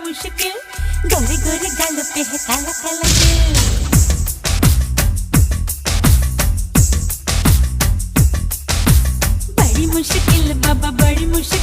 मुश्किल, गोरे गोरे गालों पे है काला काला दिल। बड़ी मुश्किल बाबा बड़ी मुश्किल।